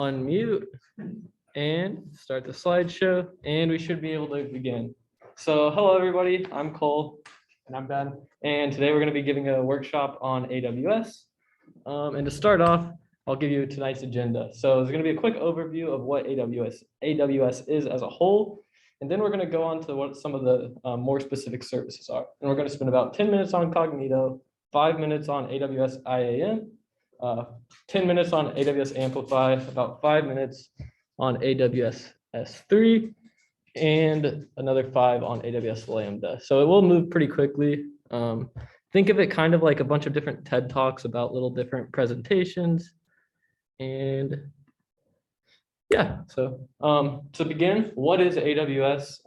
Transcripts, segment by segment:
Unmute and start the slideshow, and we should be able to begin. So hello everybody, I'm Cole. And I'm Ben. And today we're going to be giving a workshop on AWS. And to start off, I'll give you tonight's agenda. So there's going to be a quick overview of what AWS is as a whole. And then we're going to go on to what some of the more specific services are. And we're going to spend about 10 minutes on Cognito, 5 minutes on AWS IAM, 10 minutes on AWS Amplify, about 5 minutes on AWS S3, and another 5 on AWS Lambda. So it will move pretty quickly. Think of it kind of like a bunch of different TED Talks about little different presentations. And yeah, so to begin, what is AWS?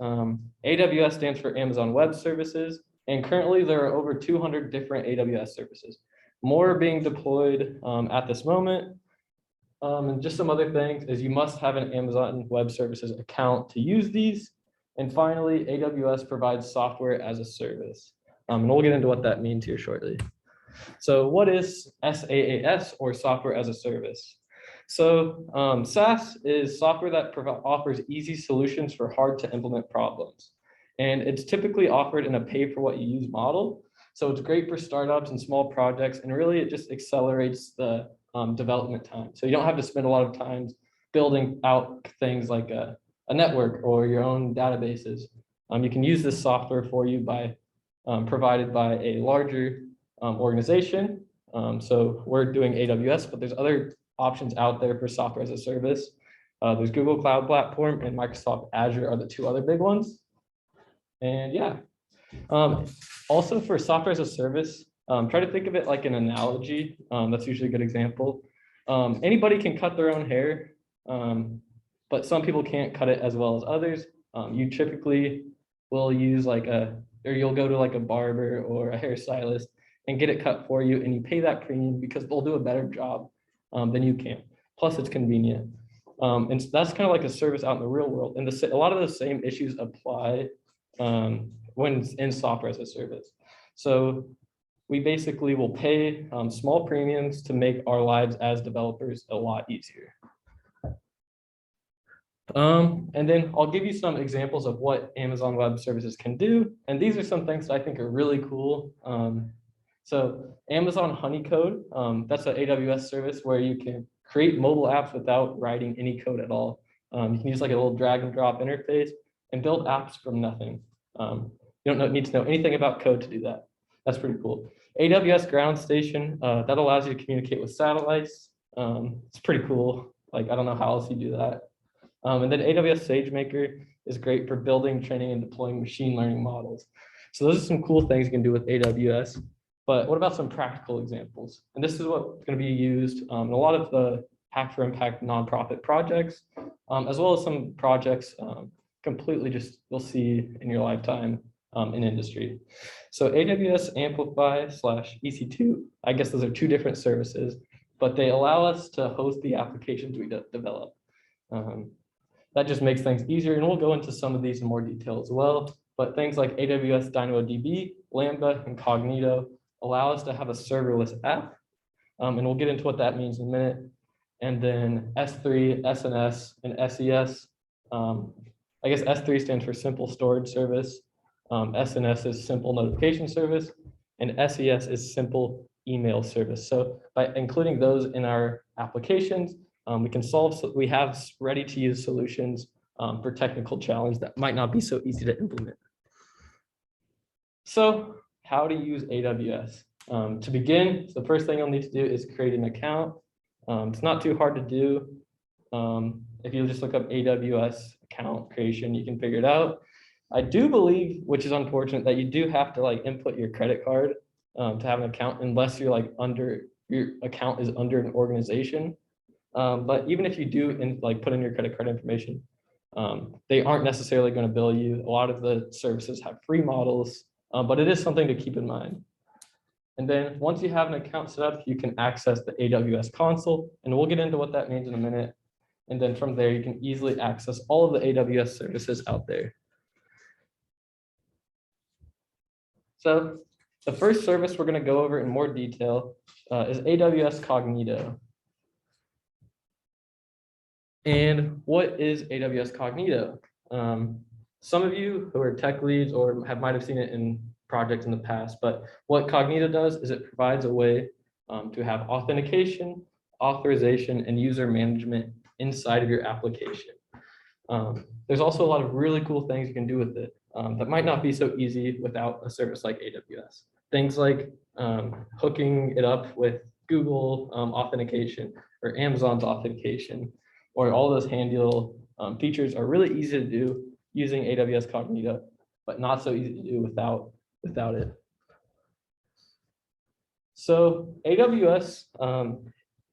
AWS stands for Amazon Web Services, and currently there are over 200 different AWS services. More are being deployed at this moment. And just some other things is you must have an Amazon Web Services account to use these. And finally, AWS provides software as a service. And we'll get into what that means here shortly. So what is SaaS, or software as a service? So SaaS is software that offers easy solutions for hard to implement problems. And it's typically offered in a pay for what you use model. So it's great for startups and small projects, and really it just accelerates the development time. So you don't have to spend a lot of time building out things like a network or your own databases. You can use this software for you by provided by a larger organization. So we're doing AWS, but there's other options out there for software as a service. There's Google Cloud Platform and Microsoft Azure are the two other big ones. And yeah, also for software as a service, try to think of it like an analogy. That's usually a good example. Anybody can cut their own hair, but some people can't cut it as well as others. You typically will use or you'll go to like a barber or a hairstylist and get it cut for you, and you pay that premium because they'll do a better job than you can. Plus it's convenient. And so that's kind of like a service out in the real world. And a lot of the same issues apply when in software as a service. So we basically will pay small premiums to make our lives as developers a lot easier. And then I'll give you some examples of what Amazon Web Services can do. And these are some things that I think are really cool. So Amazon Honeycode, that's an AWS service where you can create mobile apps without writing any code at all. You can use like a little drag and drop interface and build apps from nothing. You don't need to know anything about code to do that. That's pretty cool. AWS Ground Station, that allows you to communicate with satellites. It's pretty cool. Like, I don't know how else you do that. And then AWS SageMaker is great for building, training, and deploying machine learning models. So those are some cool things you can do with AWS. But what about some practical examples? And this is what's going to be used in a lot of the Hack for Impact nonprofit projects, as well as some projects completely just you'll see in your lifetime in industry. So AWS Amplify / EC2, I guess those are two different services, but they allow us to host the applications we develop. That just makes things easier, and we'll go into some of these in more detail as well. But things like AWS DynamoDB, Lambda, and Cognito allow us to have a serverless app, and we'll get into what that means in a minute. And then S3, SNS, and SES. I guess S3 stands for Simple Storage Service. SNS is Simple Notification Service, and SES is Simple Email Service. So by including those in our applications, we have ready-to-use solutions for technical challenge that might not be so easy to implement. So how to use AWS? To begin, the first thing you'll need to do is create an account. It's not too hard to do. If you just look up AWS account creation, you can figure it out. I do believe, which is unfortunate, that you do have to like input your credit card to have an account, unless you're like your account is under an organization. But even if you do put in your credit card information, they aren't necessarily going to bill you. A lot of the services have free models, but it is something to keep in mind. And then once you have an account set up, you can access the AWS console, and we'll get into what that means in a minute. And then from there, you can easily access all of the AWS services out there. So the first service we're going to go over in more detail is AWS Cognito. And what is AWS Cognito? Some of you who are tech leads or might have seen it in projects in the past, but what Cognito does is it provides a way to have authentication, authorization, and user management inside of your application. There's also a lot of really cool things you can do with it that might not be so easy without a service like AWS. Things like hooking it up with Google authentication or Amazon's authentication, or all those handy little features are really easy to do using AWS Cognito, but not so easy to do without it. So AWS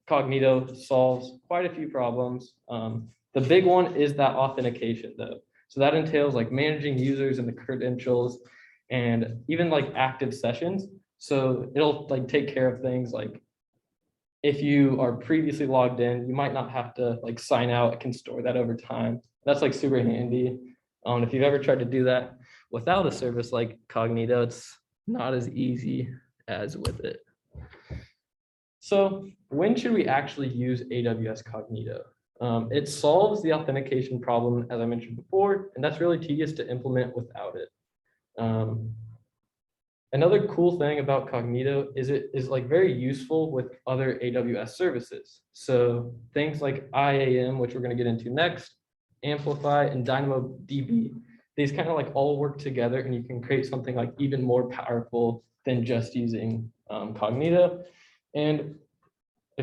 Cognito solves quite a few problems. The big one is that authentication though. So that entails like managing users and the credentials and even like active sessions. So it'll like take care of things like if you are previously logged in, you might not have to like sign out. It can store that over time. That's like super handy. If you've ever tried to do that without a service like Cognito, it's not as easy as with it. So when should we actually use AWS Cognito? It solves the authentication problem, as I mentioned before, and that's really tedious to implement without it. Another cool thing about Cognito is it is like very useful with other AWS services. So things like IAM, which we're going to get into next, Amplify, and DynamoDB, these kind of like all work together, and you can create something like even more powerful than just using Cognito. And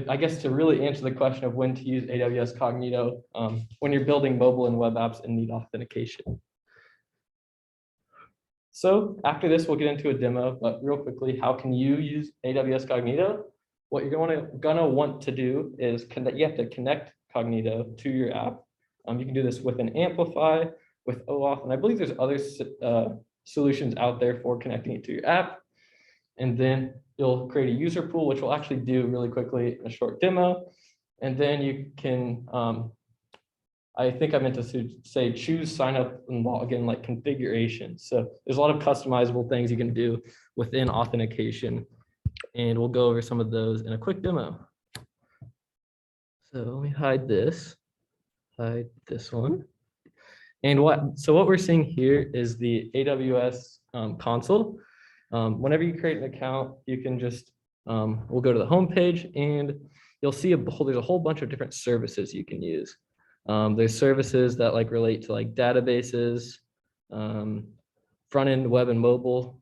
I guess to really answer the question of when to use AWS Cognito, when you're building mobile and web apps and need authentication. So after this, we'll get into a demo, but real quickly, how can you use AWS Cognito? What you're gonna want to do is you have to connect Cognito to your app. You can do this with an Amplify, with OAuth, and I believe there's other solutions out there for connecting it to your app. And then you'll create a user pool, which we'll actually do really quickly in a short demo. And then you can, I think I meant to say choose sign up and login like configuration. So there's a lot of customizable things you can do within authentication. And we'll go over some of those in a quick demo. So let me hide this one. And what we're seeing here is the AWS console. Whenever you create an account, you can just, we'll go to the home page and you'll see there's a whole bunch of different services you can use. There's services that like relate to like databases, front-end web and mobile,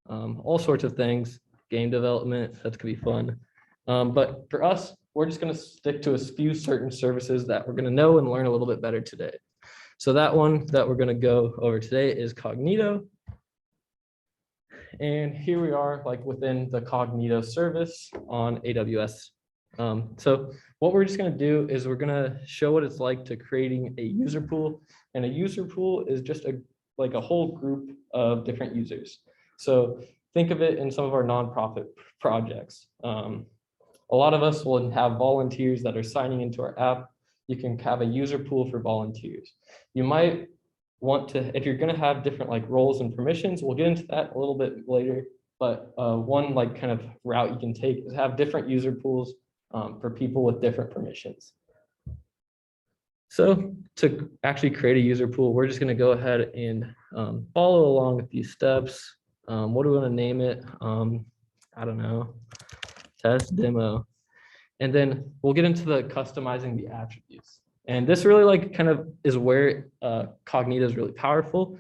all sorts of things, game development, that could be fun. But for us, we're just gonna stick to a few certain services that we're gonna know and learn a little bit better today. So that one that we're gonna go over today is Cognito. And here we are like within the Cognito service on AWS. So what we're just going to do is we're going to show what it's like to creating a user pool. And a user pool is just like a whole group of different users. So think of it in some of our nonprofit projects. A lot of us will have volunteers that are signing into our app. You can have a user pool for volunteers. You might want to, if you're going to have different like roles and permissions, we'll get into that a little bit later. But one like kind of route you can take is have different user pools for people with different permissions. So to actually create a user pool, we're just going to go ahead and follow along with these steps. What do we want to name it? I don't know, test demo. And then we'll get into the customizing the attributes. And this really like kind of is where Cognito is really powerful,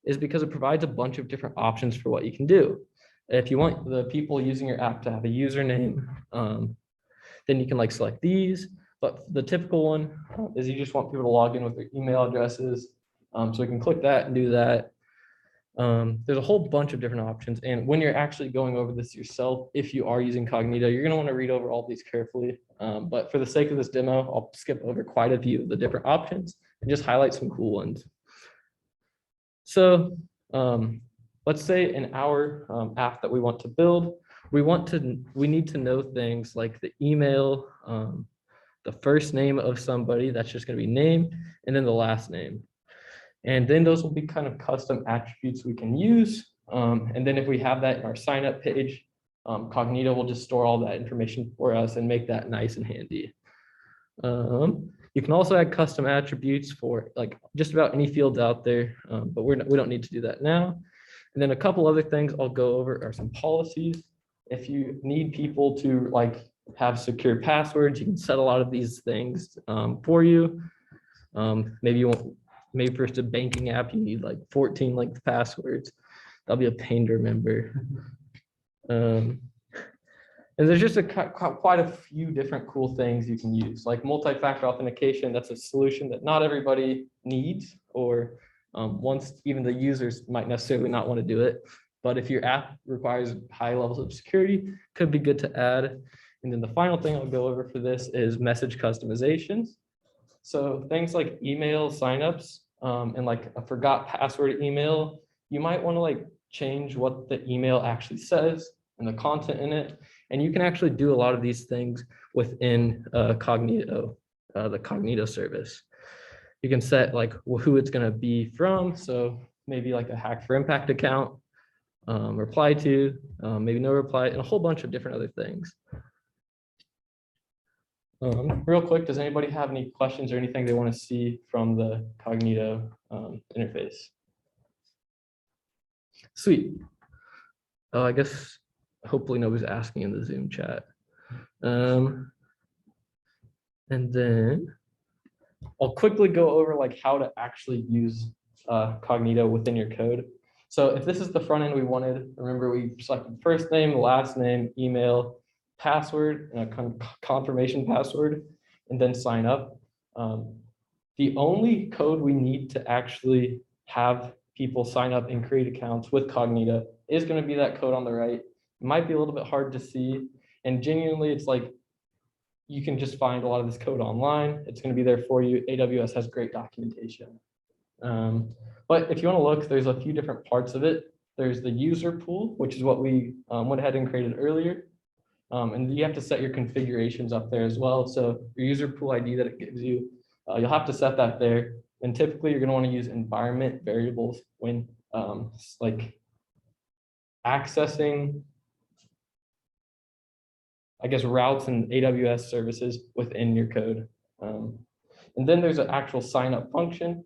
is because it provides a bunch of different options for what you can do. If you want the people using your app to have a username, then you can like select these. But the typical one is you just want people to log in with their email addresses. So we can click that and do that. There's a whole bunch of different options. And when you're actually going over this yourself, if you are using Cognito, you're going to want to read over all these carefully. But for the sake of this demo, I'll skip over quite a few of the different options and just highlight some cool ones. So let's say in our app that we want to build, we need to know things like the email, the first name of somebody, that's just going to be name, and then the last name. And then those will be kind of custom attributes we can use. And then if we have that in our sign up page, Cognito will just store all that information for us and make that nice and handy. You can also add custom attributes for like just about any fields out there, but we don't need to do that now. And then a couple other things I'll go over are some policies. If you need people to like have secure passwords, you can set a lot of these things for you. Maybe you want, maybe for a banking app, you need like 14 length passwords. That'll be a pain to remember. And there's just quite a few different cool things you can use, like multi-factor authentication. That's a solution that not everybody needs, or once even the users might necessarily not want to do it. But if your app requires high levels of security, could be good to add. And then the final thing I'll go over for this is message customizations. So things like email signups and like a forgot password email, you might want to like change what the email actually says and the content in it. And you can actually do a lot of these things within Cognito, the Cognito service. You can set like who it's going to be from. So maybe like a hack for impact account, reply to, maybe no reply, and a whole bunch of different other things. Real quick, does anybody have any questions or anything they want to see from the Cognito interface? Sweet. I guess hopefully nobody's asking in the Zoom chat. And then I'll quickly go over like how to actually use Cognito within your code. So if this is the front end we wanted, remember we selected first name, last name, email, password, and a confirmation password, and then sign up. The only code we need to actually have people sign up and create accounts with Cognito is going to be that code on the right. It might be a little bit hard to see, and genuinely it's like you can just find a lot of this code online. It's going to be there for you. AWS has great documentation. But if you want to look, there's a few different parts of it. There's the user pool, which is what we went ahead and created earlier. And you have to set your configurations up there as well. So your user pool ID that it gives you, you'll have to set that there. And typically you're going to want to use environment variables when like accessing, I guess, routes and AWS services within your code. And then there's an actual sign up function.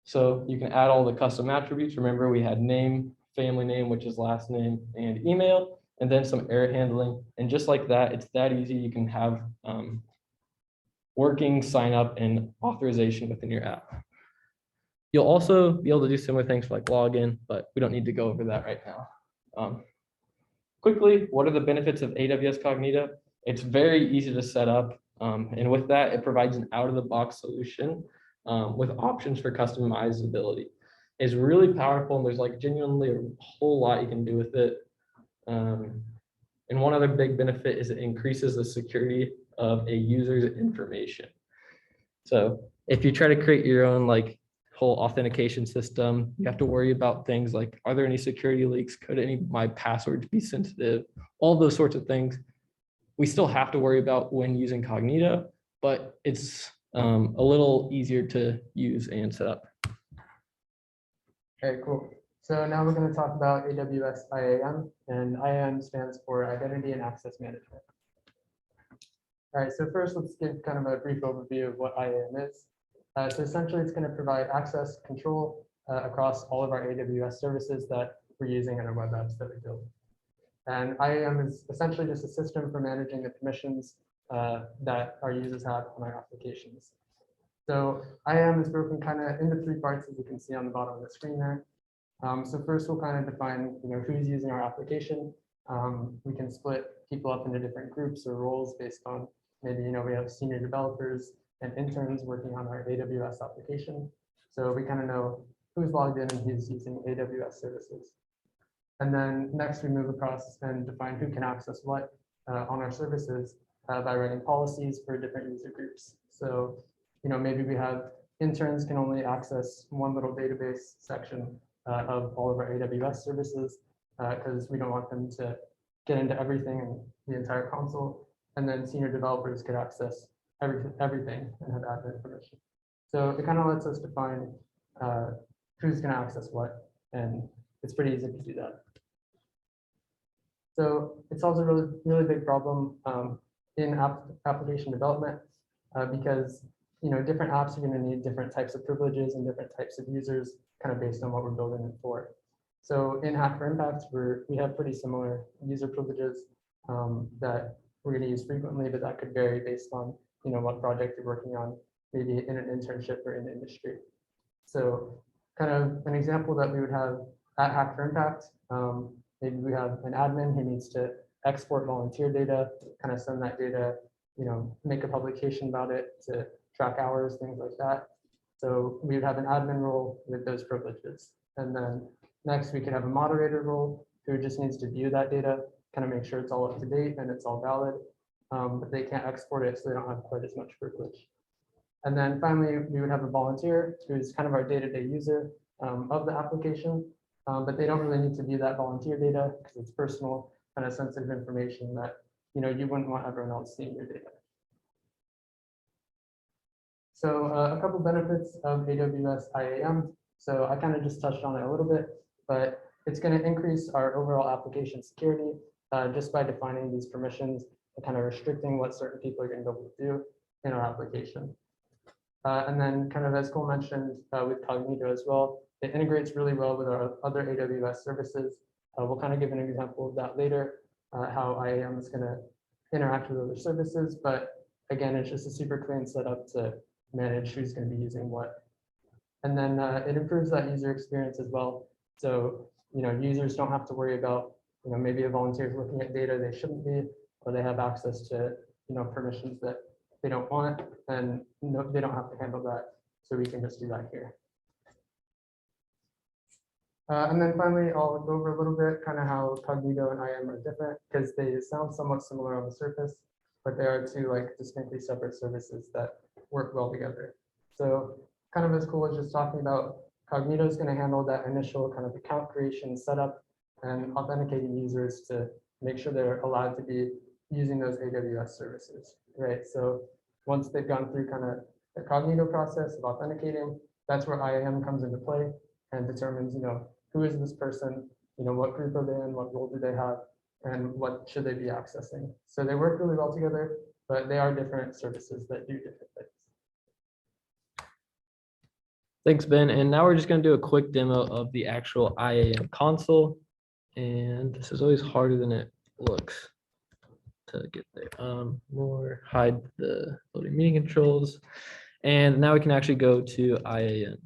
So you can add all the custom attributes. Remember, we had name, family name, which is last name, and email, and then some error handling. And just like that, it's that easy. You can have working sign up and authorization within your app. You'll also be able to do similar things for like login, but we don't need to go over that right now. Quickly, what are the benefits of AWS Cognito? It's very easy to set up. And with that, it provides an out-of-the-box solution with options for customizability. It's really powerful, and there's like genuinely a whole lot you can do with it. And one other big benefit is it increases the security of a user's information. So if you try to create your own like whole authentication system, you have to worry about things like, are there any security leaks? Could any of my passwords be sensitive? All those sorts of things. We still have to worry about when using Cognito, but it's a little easier to use and set up. Okay, cool. So now we're going to talk about AWS IAM, and IAM stands for Identity and Access Management. All right, so first let's give kind of a brief overview of what IAM is. So essentially it's going to provide access control across all of our AWS services that we're using in our web apps that we build. And IAM is essentially just a system for managing the permissions that our users have on our applications. So IAM is broken kind of into three parts, as you can see on the bottom of the screen there. So first we'll kind of define, who's using our application. We can split people up into different groups or roles based on maybe, we have senior developers and interns working on our AWS application. So we kind of know who's logged in and who's using AWS services. And then next we move across and define who can access what on our services by writing policies for different user groups. So, maybe we have interns can only access one little database section of all of our AWS services because we don't want them to get into everything in the entire console. And then senior developers could access everything and have admin permission. So it kind of lets us define who's going to access what, and it's pretty easy to do that. So it solves a really big problem in application development because different apps are going to need different types of privileges and different types of users, kind of based on what we're building it for. So in Hack for Impact, we have pretty similar user privileges that we're going to use frequently, but that could vary based on what project you're working on, maybe in an internship or in industry. So kind of an example that we would have at Hack for Impact, maybe we have an admin who needs to export volunteer data, kind of send that data, make a publication about it to track hours, things like that. So we would have an admin role with those privileges. And then next we could have a moderator role who just needs to view that data, kind of make sure it's all up to date and it's all valid, but they can't export it, so they don't have quite as much privilege. And then finally, we would have a volunteer who's kind of our day-to-day user of the application, but they don't really need to view that volunteer data because it's personal, kind of sensitive information that you wouldn't want everyone else seeing your data. So a couple benefits of AWS IAM. So I kind of just touched on it a little bit, but it's going to increase our overall application security just by defining these permissions and kind of restricting what certain people are going to be able to do in our application. And then kind of as Cole mentioned with Cognito as well, it integrates really well with our other AWS services. We'll kind of give an example of that later, how IAM is going to interact with other services. But again, it's just a super clean setup to manage who's going to be using what. And then it improves that user experience as well. So, users don't have to worry about, maybe a volunteer is looking at data they shouldn't be, or they have access to, permissions that they don't want, and they don't have to handle that. So we can just do that here. And then finally, I'll go over a little bit kind of how Cognito and IAM are different, because they sound somewhat similar on the surface, but they are two distinctly separate services that work well together. So kind of as Cole was just talking about, Cognito is going to handle that initial kind of account creation setup and authenticating users to make sure they're allowed to be using those AWS services, right? So once they've gone through kind of the Cognito process of authenticating, that's where IAM comes into play and determines, who is this person, what group are they in, what role do they have, and what should they be accessing. So they work really well together, but they are different services that do different things. Thanks, Ben. And now we're just going to do a quick demo of the actual Iam Console. And this is always harder than it looks to get there. More hide the loading meeting controls. And now we can actually go to IAM.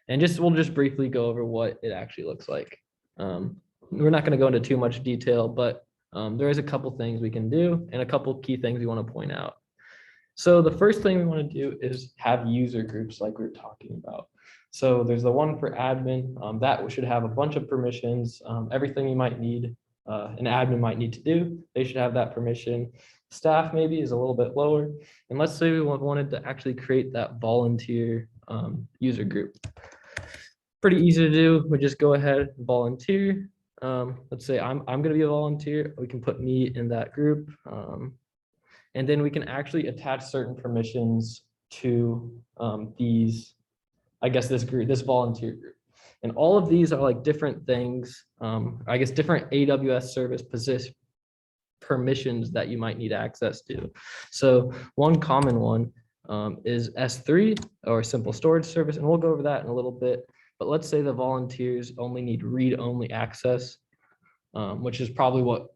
And we'll just briefly go over what it actually looks like. We're not going to go into too much detail, but there is a couple things we can do and a couple key things we want to point out. So the first thing we want to do is have user groups like we were talking about. So there's the one for admin that should have a bunch of permissions, everything you might need, an admin might need to do, they should have that permission. Staff maybe is a little bit lower. And let's say we wanted to actually create that volunteer user group. Pretty easy to do. We just go ahead and volunteer. Let's say I'm going to be a volunteer. We can put me in that group. And then we can actually attach certain permissions to this group, this volunteer group. And all of these are like different things, different AWS service permissions that you might need access to. So one common one is S3 or simple storage service, and we'll go over that in a little bit. But let's say the volunteers only need read-only access, which is probably what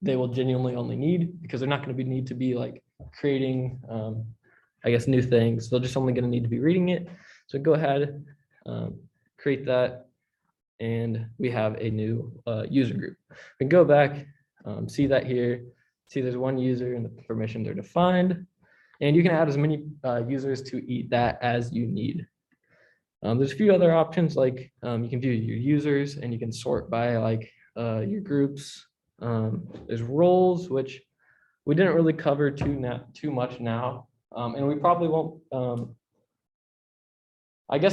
they will genuinely only need, because they're not going to need to be like creating, new things. They're just only going to need to be reading it. So go ahead, create that, and we have a new user group. We can go back, see that here, see there's one user and the permissions are defined, and you can add as many users to that as you need. There's a few other options, like you can view your users and you can sort by your groups. There's roles, which we didn't really cover too much now, and we probably won't.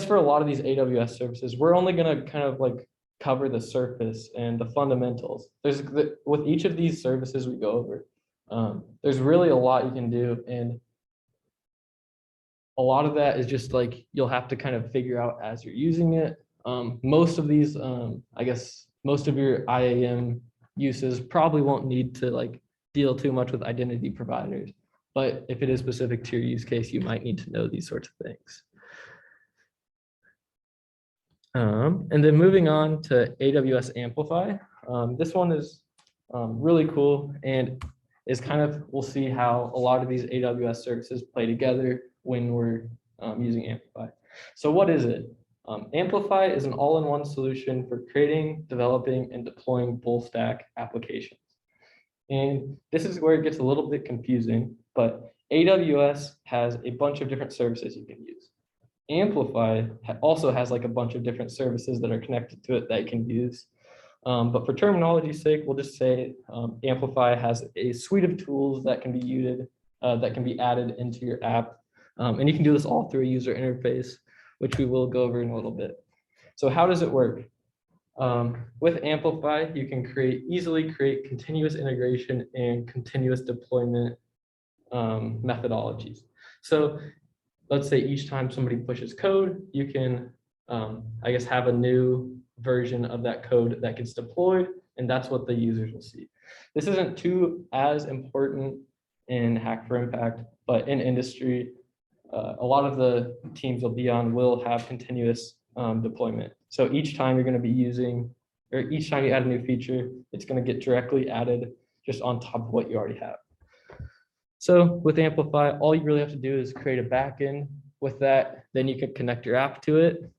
For a lot of these AWS services, we're only going to kind of cover the surface and the fundamentals. With each of these services we go over, there's really a lot you can do, and a lot of that is just you'll have to kind of figure out as you're using it. Most of these, most of your IAM uses probably won't need to deal too much with identity providers. but if it is specific to your use case, you might need to know these sorts of things. And then moving on to AWS Amplify. This one is really cool and is kind of, we'll see how a lot of these AWS services play together when we're using Amplify. So what is it? Amplify is an all-in-one solution for creating, developing, and deploying full stack applications. And this is where it gets a little bit confusing, but AWS has a bunch of different services you can use. Amplify also has like a bunch of different services that are connected to it that you can use. But for terminology's sake, we'll just say Amplify has a suite of tools that can be used, that can be added into your app. And you can do this all through a user interface, which we will go over in a little bit. So how does it work? With Amplify, you can easily create continuous integration and continuous deployment methodologies. So let's say each time somebody pushes code, you can, I guess, have a new version of that code that gets deployed, and that's what the users will see. This isn't as important in Hack for Impact, but in industry, a lot of the teams you'll be on will have continuous deployment. So each time you're going to be using, or each time you add a new feature, it's going to get directly added just on top of what you already have. So with Amplify, all you really have to do is create a backend with that. Then you can connect your app to it.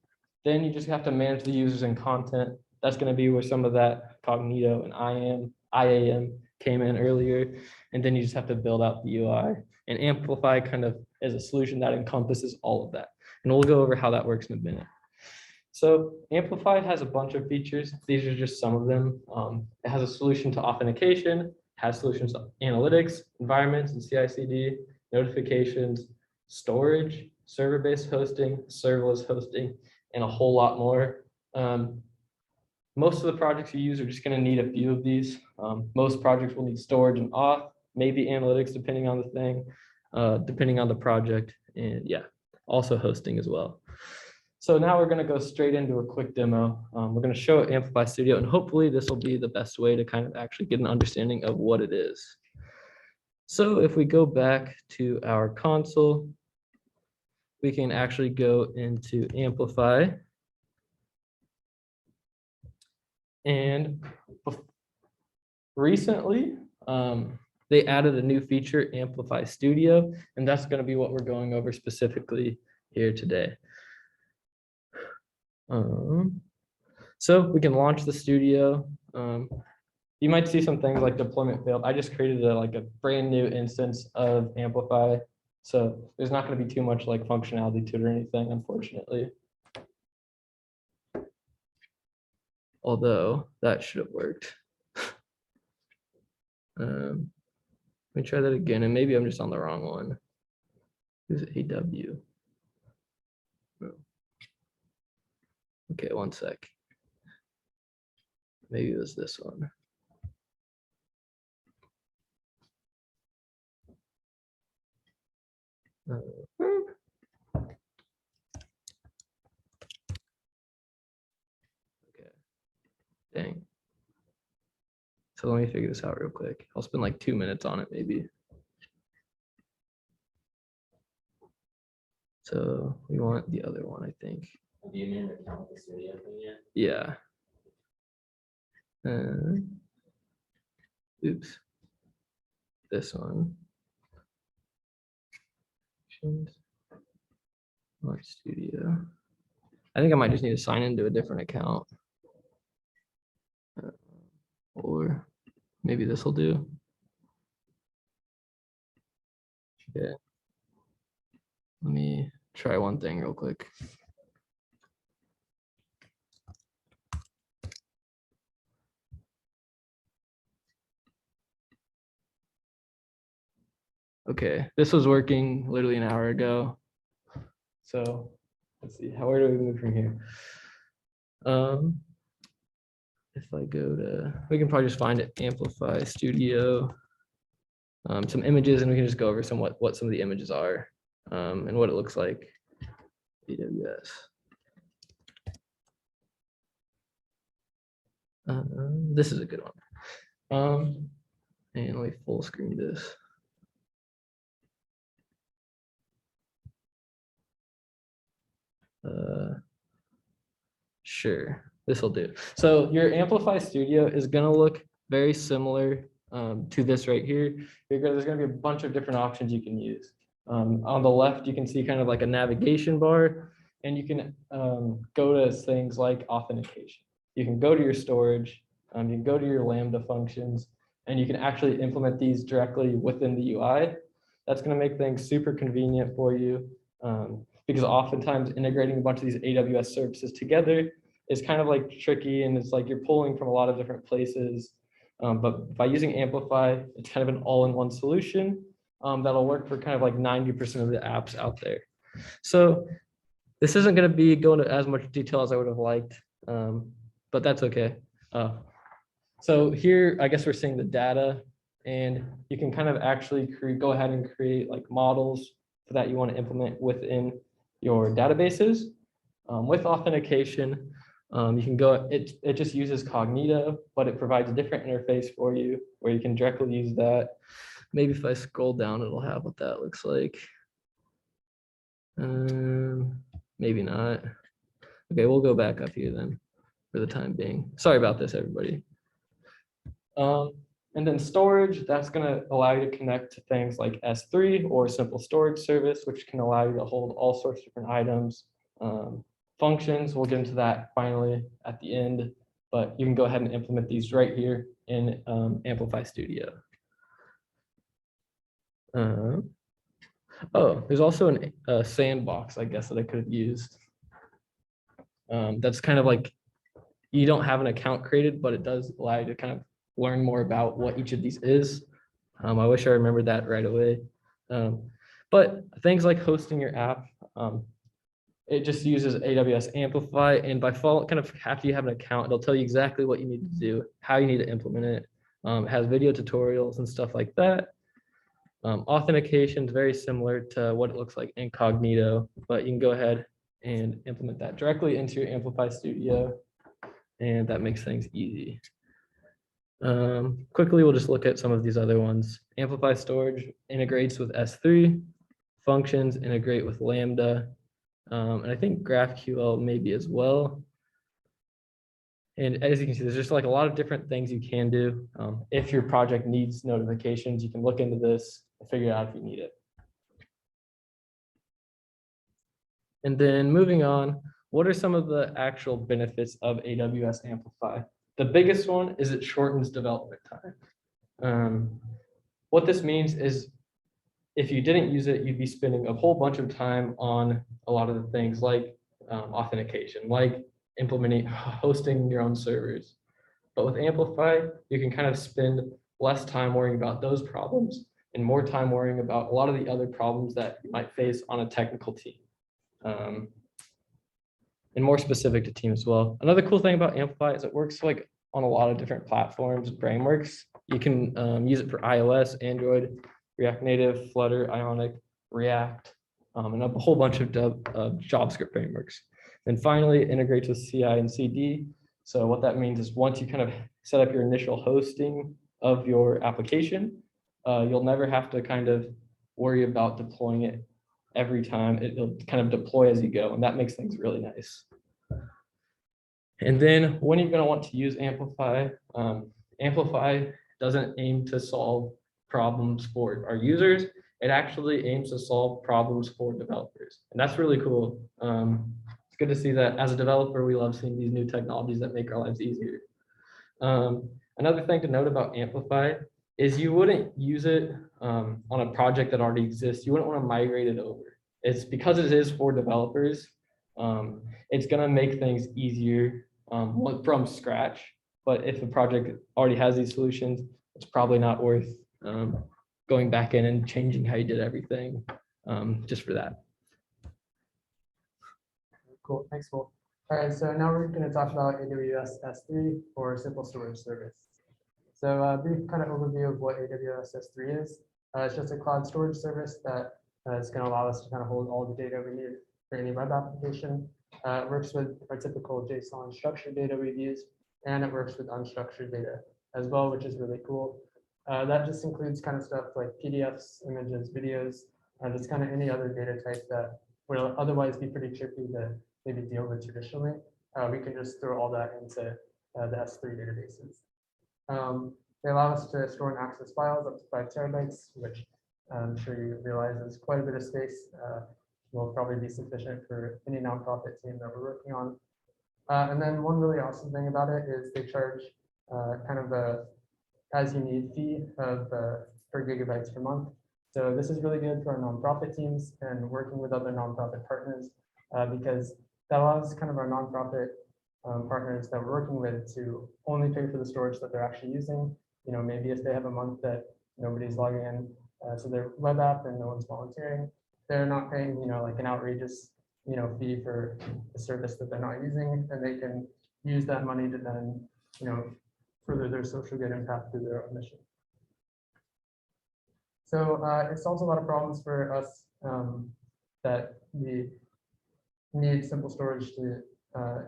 Then you just have to manage the users and content. That's going to be where some of that Cognito and IAM came in earlier. And then you just have to build out the UI. And Amplify kind of is a solution that encompasses all of that. And we'll go over how that works in a minute. So Amplify has a bunch of features. These are just some of them. It has a solution to authentication, has solutions to analytics, environments and CI/CD, notifications, storage, server-based hosting, serverless hosting, and a whole lot more. Most of the projects you use are just going to need a few of these. Most projects will need storage and auth, maybe analytics, depending on the thing, depending on the project, and yeah, also hosting as well. So now we're going to go straight into a quick demo. We're going to show Amplify Studio, and hopefully this will be the best way to kind of actually get an understanding of what it is. So if we go back to our console, we can actually go into Amplify. And recently, they added a new feature, Amplify Studio, and that's going to be what we're going over specifically here today. So we can launch the studio. You might see some things like deployment failed. I just created a brand new instance of Amplify. So there's not going to be too much like functionality to it or anything, unfortunately. Although that should have worked. Let me try that again, and maybe I'm just on the wrong one. Who's AW? Okay, one sec. Maybe it was this one. Okay. Dang. So let me figure this out real quick. I'll spend like 2 minutes on it, maybe. So we want the other one, I think. Do you mean the account with the studio thing yet? Yeah. Oops. This one. Launch Studio. I think I might just need to sign into a different account. Or maybe this will do. Okay. Let me try one thing real quick. Okay, this was working literally an hour ago. So let's see, where do we move from here? If I go to, we can probably just find it, Amplify Studio, some images, and we can just go over what some of the images are and what it looks like. AWS. This is a good one. And let me full screen this. Sure, this will do. So your Amplify Studio is going to look very similar to this right here. There's going to be a bunch of different options you can use. On the left, you can see kind of like a navigation bar, and you can go to things like authentication. You can go to your storage, you can go to your Lambda functions, and you can actually implement these directly within the UI. That's going to make things super convenient for you. Because oftentimes integrating a bunch of these AWS services together is kind of like tricky, and it's like you're pulling from a lot of different places. But by using Amplify, it's kind of an all-in-one solution that'll work for kind of like 90% of the apps out there. So this isn't going to be going to as much detail as I would have liked, but that's okay. So here, I guess we're seeing the data, and you can kind of actually go ahead and create like models that you want to implement within your databases. With authentication, you can go, it just uses Cognito, but it provides a different interface for you where you can directly use that. Maybe if I scroll down, it'll have what that looks like. Maybe not. Okay, we'll go back up here then for the time being. Sorry about this, everybody. And then storage, that's going to allow you to connect to things like S3 or simple storage service, which can allow you to hold all sorts of different items. Functions, we'll get into that finally at the end, but you can go ahead and implement these right here in Amplify Studio. Oh, there's also a sandbox, I guess, that I could have used. That's kind of like, you don't have an account created, but it does allow you to kind of learn more about what each of these is. I wish I remembered that right away. But things like hosting your app, it just uses AWS Amplify, and by default, kind of after you have an account, it'll tell you exactly what you need to do, how you need to implement it. It has video tutorials and stuff like that. Authentication is very similar to what it looks like in Cognito, but you can go ahead and implement that directly into your Amplify Studio, and that makes things easy. Quickly, we'll just look at some of these other ones. Amplify Storage integrates with S3. Functions integrate with Lambda. And I think GraphQL maybe as well. And as you can see, there's just like a lot of different things you can do. If your project needs notifications, you can look into this and figure out if you need it. And then moving on, what are some of the actual benefits of AWS Amplify? The biggest one is it shortens development time. What this means is if you didn't use it, you'd be spending a whole bunch of time on a lot of the things like authentication, like hosting your own servers. But with Amplify, you can kind of spend less time worrying about those problems and more time worrying about a lot of the other problems that you might face on a technical team. And more specific to team as well. Another cool thing about Amplify is it works like on a lot of different platforms and frameworks. You can use it for iOS, Android, React Native, Flutter, Ionic, React, and a whole bunch of JavaScript frameworks. And finally, it integrates with CI and CD. So what that means is once you kind of set up your initial hosting of your application, you'll never have to kind of worry about deploying it every time. It'll kind of deploy as you go, and that makes things really nice. And then when you're going to want to use Amplify, Amplify doesn't aim to solve problems for our users. It actually aims to solve problems for developers, and that's really cool. It's good to see that as a developer, we love seeing these new technologies that make our lives easier. Another thing to note about Amplify is you wouldn't use it on a project that already exists. You wouldn't want to migrate it over. It's because it is for developers. It's going to make things easier from scratch. But if a project already has these solutions, it's probably not worth going back in and changing how you did everything just for that. Cool, thanks, Will. All right, so now we're going to talk about AWS S3 or Simple Storage Service. So a brief kind of overview of what AWS S3 is. It's just a cloud storage service that is going to allow us to kind of hold all the data we need for any web application. It works with our typical JSON structured data we've used, and it works with unstructured data as well, which is really cool. That just includes kind of stuff like PDFs, images, videos, just kind of any other data type that would otherwise be pretty tricky to maybe deal with traditionally, we can just throw all that into the S3 databases. They allow us to store and access files up to 5 terabytes, which I'm sure you realize is quite a bit of space. Will probably be sufficient for any nonprofit team that we're working on. And then one really awesome thing about it is they charge kind of a as you need fee of per gigabytes per month. So this is really good for our nonprofit teams and working with other nonprofit partners because that allows kind of our nonprofit partners that we're working with to only pay for the storage that they're actually using. You know, maybe if they have a month that nobody's logging in to their web app and no one's volunteering, they're not paying, like an outrageous, fee for a service that they're not using, and they can use that money to then, further their social good impact through their own mission. So it solves a lot of problems for us that we need simple storage to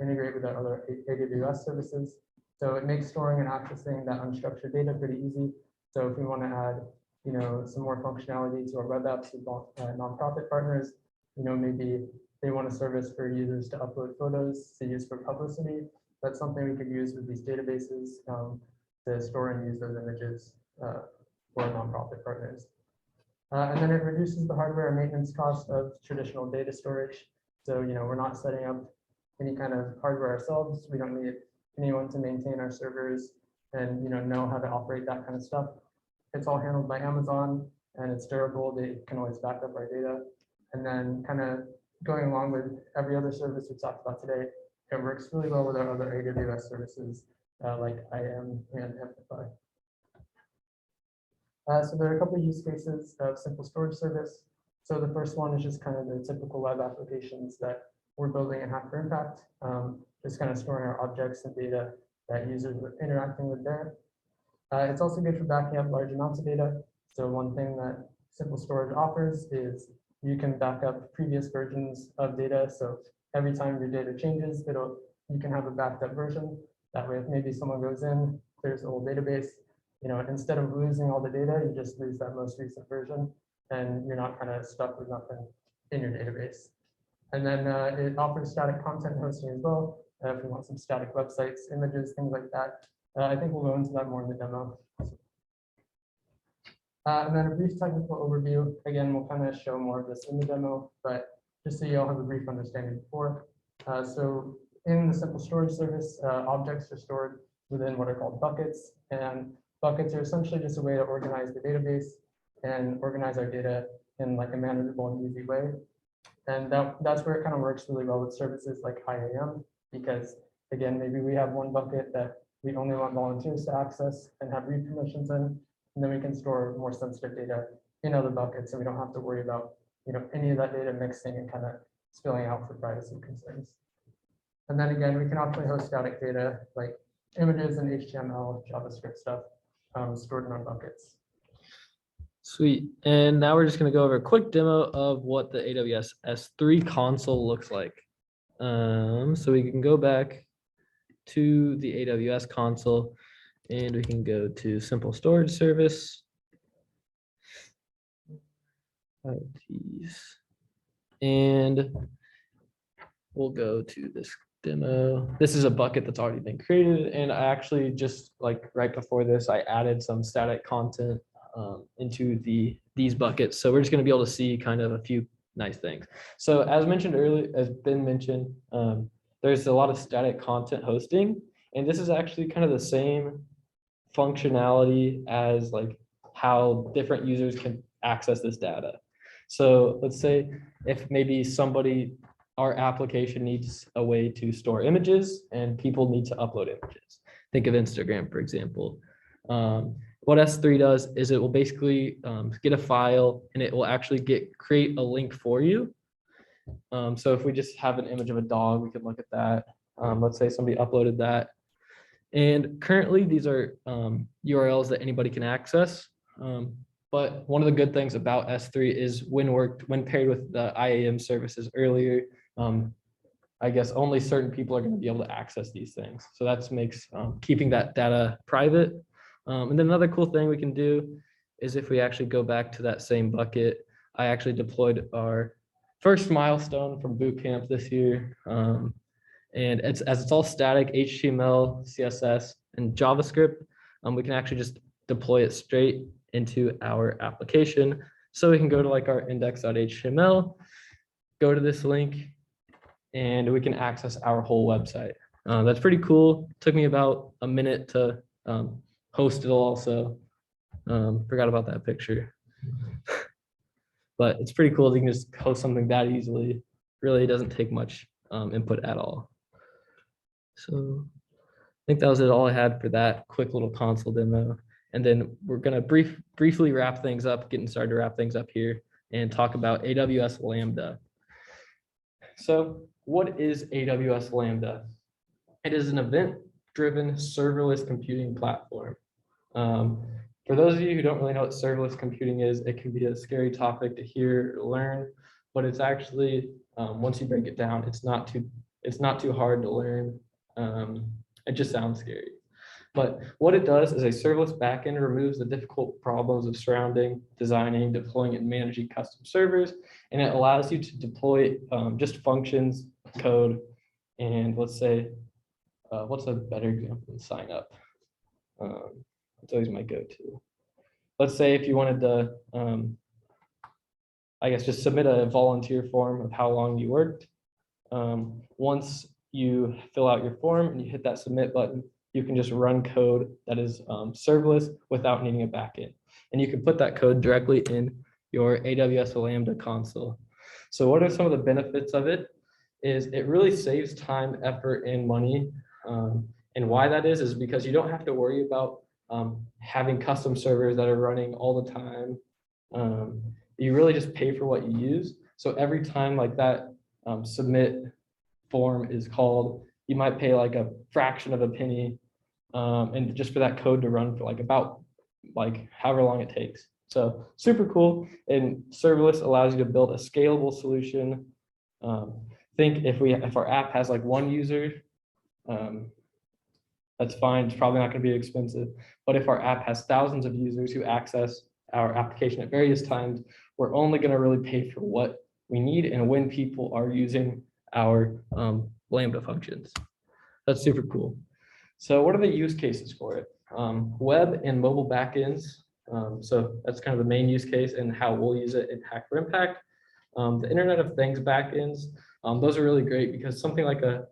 integrate with our other AWS services. So it makes storing and accessing that unstructured data pretty easy. So if we want to add, some more functionality to our web apps with nonprofit partners, maybe they want a service for users to upload photos to use for publicity. That's something we could use with these databases to store and use those images for nonprofit partners. And then it reduces the hardware and maintenance cost of traditional data storage. So, we're not setting up any kind of hardware ourselves. We don't need anyone to maintain our servers and, know how to operate that kind of stuff. It's all handled by Amazon and it's durable. They can always back up our data. And then kind of going along with every other service we talked about today, it works really well with our other AWS services like Iam and Amplify. So there are a couple of use cases of simple storage service. So the first one is just kind of the typical web applications that we're building and have for impact, just kind of storing our objects and data that users are interacting with there. It's also good for backing up large amounts of data. So one thing that simple storage offers is you can back up previous versions of data. So every time your data changes, you can have a backed up version. That way, if maybe someone goes in, clears the whole database, instead of losing all the data, you just lose that most recent version and you're not kind of stuck with nothing in your database. And then it offers static content hosting as well. If we want some static websites, images, things like that. I think we'll go into that more in the demo. And then a brief technical overview. Again, we'll kind of show more of this in the demo, but just so you all have a brief understanding before. So in the simple storage service, objects are stored within what are called buckets. And buckets are essentially just a way to organize the database and organize our data in like a manageable and easy way. And that's where it kind of works really well with services like IAM, because again, maybe we have one bucket that we only want volunteers to access and have read permissions in, and then we can store more sensitive data in other buckets, so we don't have to worry about any of that data mixing and kind of spilling out for privacy concerns. And then again, we can optionally host static data like images and HTML, JavaScript stuff stored in our buckets. Sweet. And now we're just going to go over a quick demo of what the AWS S3 console looks like. So we can go back to the AWS console and we can go to simple storage service. And we'll go to this demo. This is a bucket that's already been created. And I actually just like right before this, I added some static content into these buckets. So we're just going to be able to see kind of a few nice things. So as mentioned earlier, as Ben mentioned, there's a lot of static content hosting, and this is actually kind of the same functionality as like how different users can access this data. So let's say if maybe our application needs a way to store images and people need to upload images. Think of Instagram, for example. What S3 does is it will basically get a file and it will actually create a link for you. So if we just have an image of a dog, we can look at that. Let's say somebody uploaded that. And currently these are URLs that anybody can access. But one of the good things about S3 is when paired with the IAM services earlier, I guess only certain people are going to be able to access these things. So that makes keeping that data private. And then another cool thing we can do is if we actually go back to that same bucket, I actually deployed our first milestone from boot camp this year. And it's all static HTML, CSS, and JavaScript. We can actually just deploy it straight into our application. So we can go to like our index.html, go to this link, and we can access our whole website. That's pretty cool. Took me about a minute to host it all, so forgot about that picture. But it's pretty cool that you can just host something that easily. Really doesn't take much input at all. So I think that was it, all I had for that quick little console demo. And then we're gonna briefly wrap things up, getting started to wrap things up here and talk about AWS Lambda. So what is AWS Lambda? It is an event-driven serverless computing platform. For those of you who don't really know what serverless computing is, it can be a scary topic to hear or learn, but it's actually, once you break it down, it's not too hard to learn. It just sounds scary. But what it does is a serverless backend removes the difficult problems of surrounding, designing, deploying, and managing custom servers, and it allows you to deploy just functions, code, and let's say, what's a better example than sign up? It's always my go-to. Let's say if you wanted to, I guess, just submit a volunteer form of how long you worked. Once you fill out your form and you hit that submit button, you can just run code that is serverless without needing a backend. And you can put that code directly in your AWS Lambda console. So what are some of the benefits of it? Is it really saves time, effort, and money. And why that is because you don't have to worry about having custom servers that are running all the time. You really just pay for what you use. So every time like that submit form is called, you might pay like a fraction of a penny, and just for that code to run for like however long it takes. So super cool. And serverless allows you to build a scalable solution. Think if our app has like one user, that's fine. It's probably not going to be expensive. But if our app has thousands of users who access our application at various times, we're only going to really pay for what we need and when people are using our Lambda functions. That's super cool. So what are the use cases for it? Web and mobile backends. So that's kind of the main use case and how we'll use it in Hack for Impact. The Internet of Things backends. Those are really great because something like a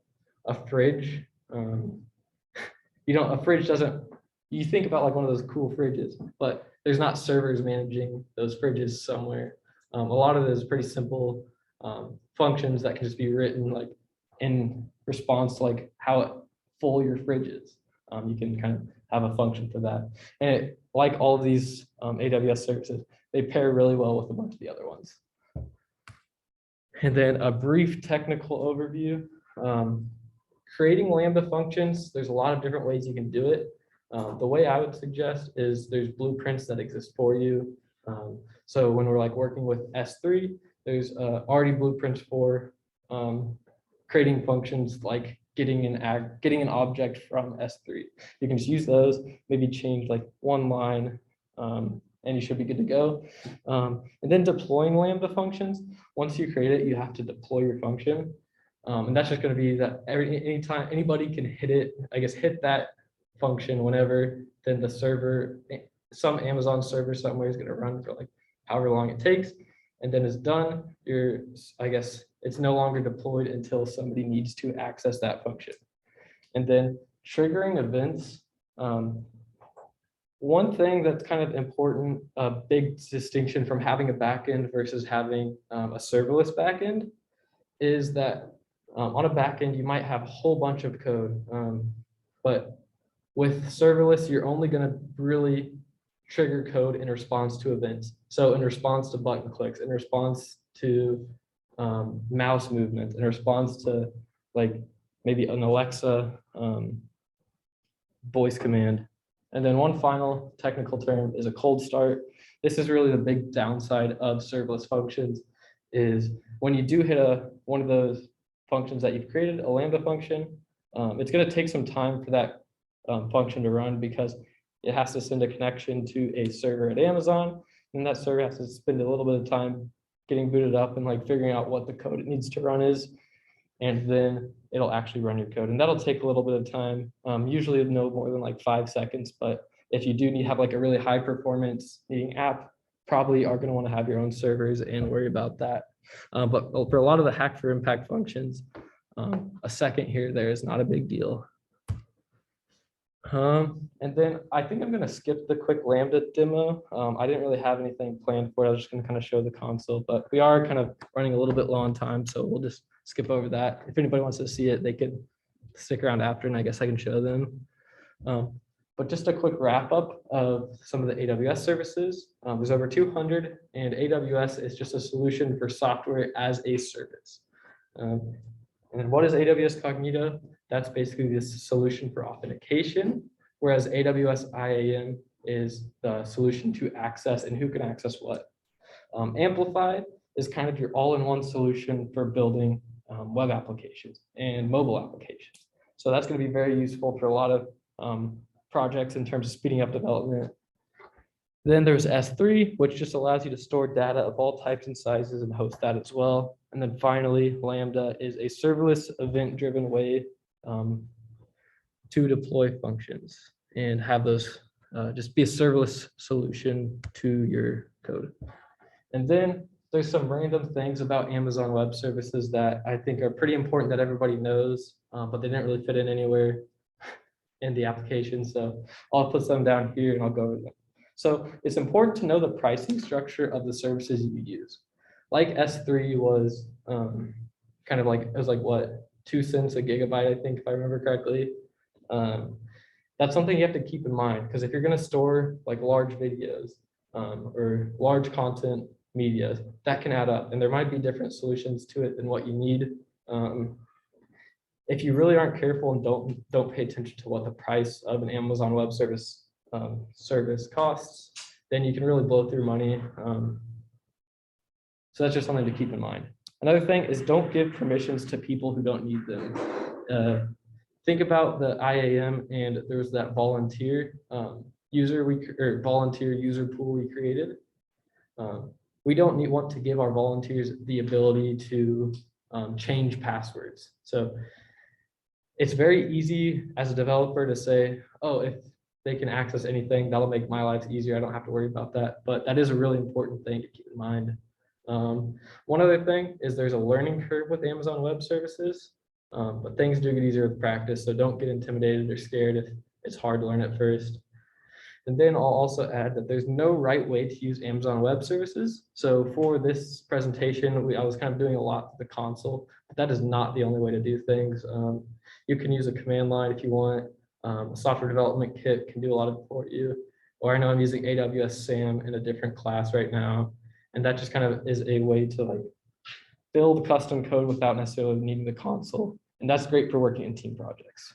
fridge, a fridge doesn't, you think about like one of those cool fridges, but there's not servers managing those fridges somewhere. A lot of it is pretty simple functions that can just be written like in response to like how full your fridge is. You can kind of have a function for that. And like all of these AWS services, they pair really well with a bunch of the other ones. And then a brief technical overview. Creating Lambda functions, there's a lot of different ways you can do it. The way I would suggest is there's blueprints that exist for you. So when we're like working with S3, there's already blueprints for creating functions like getting an object from S3. You can just use those, maybe change like one line, and you should be good to go. And then deploying Lambda functions. Once you create it, you have to deploy your function. And that's just going to be that anytime anybody can hit it, I guess, hit that function whenever, then the server, some Amazon server somewhere is going to run for like however long it takes. And then it's done. I guess it's no longer deployed until somebody needs to access that function. And then triggering events. One thing that's kind of important, a big distinction from having a backend versus having a serverless backend is that on a backend, you might have a whole bunch of code, but with serverless, you're only going to really trigger code in response to events. So in response to button clicks, in response to mouse movements, in response to like maybe an Alexa voice command. And then one final technical term is a cold start. This is really the big downside of serverless functions is when you do hit one of those functions that you've created, a Lambda function, it's going to take some time for that function to run because it has to send a connection to a server at Amazon, and that server has to spend a little bit of time getting booted up and like figuring out what the code it needs to run is. And then it'll actually run your code. And that'll take a little bit of time, usually no more than like 5 seconds. But if you do have like a really high performance needing app, probably are going to want to have your own servers and worry about that. But for a lot of the hack for impact functions, a second here, there is not a big deal. And then I think I'm going to skip the quick Lambda demo. I didn't really have anything planned for it. I was just going to kind of show the console, but we are kind of running a little bit low on time, so we'll just skip over that. If anybody wants to see it, they could stick around after, and I guess I can show them. But just a quick wrap up of some of the AWS services. There's over 200, and AWS is just a solution for software as a service. And then what is AWS Cognito? That's basically this solution for authentication, whereas AWS IAM is the solution to access and who can access what. Amplify is kind of your all-in-one solution for building web applications and mobile applications. So that's going to be very useful for a lot of projects in terms of speeding up development. Then there's S3, which just allows you to store data of all types and sizes and host that as well. And then finally, Lambda is a serverless event-driven way to deploy functions and have those just be a serverless solution to your code. And then there's some random things about Amazon Web Services that I think are pretty important that everybody knows, but they didn't really fit in anywhere in the application. So I'll put some down here and I'll go over them. So it's important to know the pricing structure of the services you use. Like S3 was kind of like, it was like what, 2 cents a gigabyte, I think, if I remember correctly. That's something you have to keep in mind, because if you're going to store like large videos or large content media, that can add up, and there might be different solutions to it than what you need. If you really aren't careful and don't pay attention to what the price of an Amazon Web Service service costs, then you can really blow through money. So that's just something to keep in mind. Another thing is don't give permissions to people who don't need them. Think about the IAM, and there was that volunteer volunteer user pool we created. We don't want to give our volunteers the ability to change passwords. So it's very easy as a developer to say, oh, if they can access anything, that'll make my life easier. I don't have to worry about that. But that is a really important thing to keep in mind. One other thing is there's a learning curve with Amazon Web Services, but things do get easier with practice. So don't get intimidated or scared if it's hard to learn at first. And then I'll also add that there's no right way to use Amazon Web Services. So for this presentation, I was kind of doing a lot with the console, but that is not the only way to do things. You can use a command line if you want. A software development kit can do a lot of it for you. Or I know I'm using AWS SAM in a different class right now. And that just kind of is a way to like build custom code without necessarily needing the console. And that's great for working in team projects.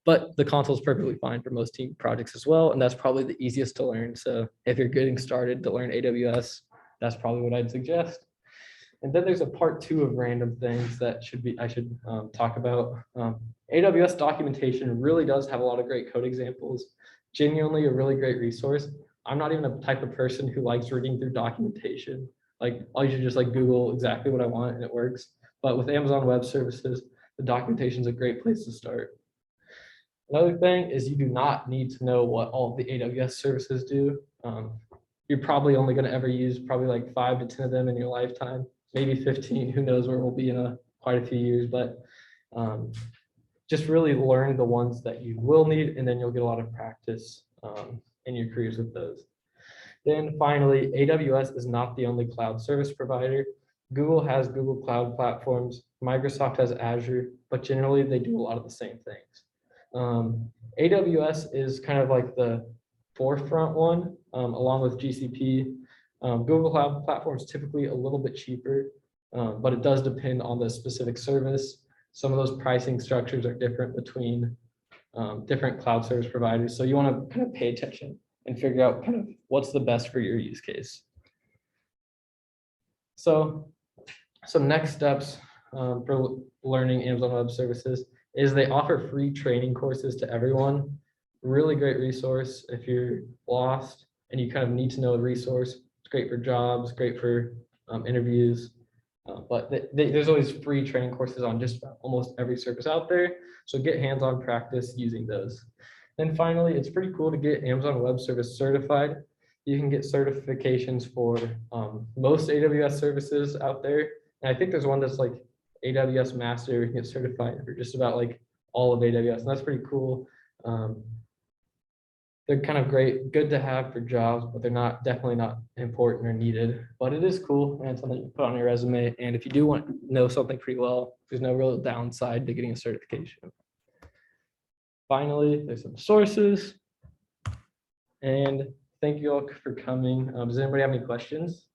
But the console is perfectly fine for most team projects as well. And that's probably the easiest to learn. So if you're getting started to learn AWS, that's probably what I'd suggest. And then there's a part 2 of random things that I should talk about. AWS documentation really does have a lot of great code examples. Genuinely a really great resource. I'm not even a type of person who likes reading through documentation. Like I usually just like Google exactly what I want and it works. But with Amazon Web Services, the documentation is a great place to start. Another thing is you do not need to know what all of the AWS services do. You're probably only going to ever use probably like 5 to 10 of them in your lifetime, maybe 15. Who knows where we'll be in quite a few years, but just really learn the ones that you will need, and then you'll get a lot of practice in your careers with those. Then finally, AWS is not the only cloud service provider. Google has Google Cloud Platforms, Microsoft has Azure, but generally they do a lot of the same things. AWS is kind of like the forefront one, along with GCP. Google Cloud Platform is typically a little bit cheaper, but it does depend on the specific service. Some of those pricing structures are different between different cloud service providers. So you want to kind of pay attention and figure out kind of what's the best for your use case. So some next steps for learning Amazon Web Services is they offer free training courses to everyone. Really great resource if you're lost and you kind of need to know a resource. It's great for jobs, great for interviews. But there's always free training courses on just about almost every service out there. So get hands-on practice using those. Then finally, it's pretty cool to get Amazon Web Service certified. You can get certifications for most AWS services out there. And I think there's one that's like AWS Master, you can get certified for just about like all of AWS. And that's pretty cool. They're kind of great, good to have for jobs, but they're definitely not important or needed. But it is cool and something you put on your resume. And if you do want to know something pretty well, there's no real downside to getting a certification. Finally, there's some sources. And thank you all for coming. Does anybody have any questions?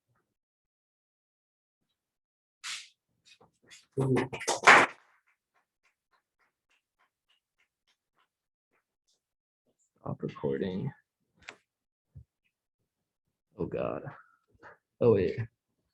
Ooh. Stop recording. Oh God. Oh wait.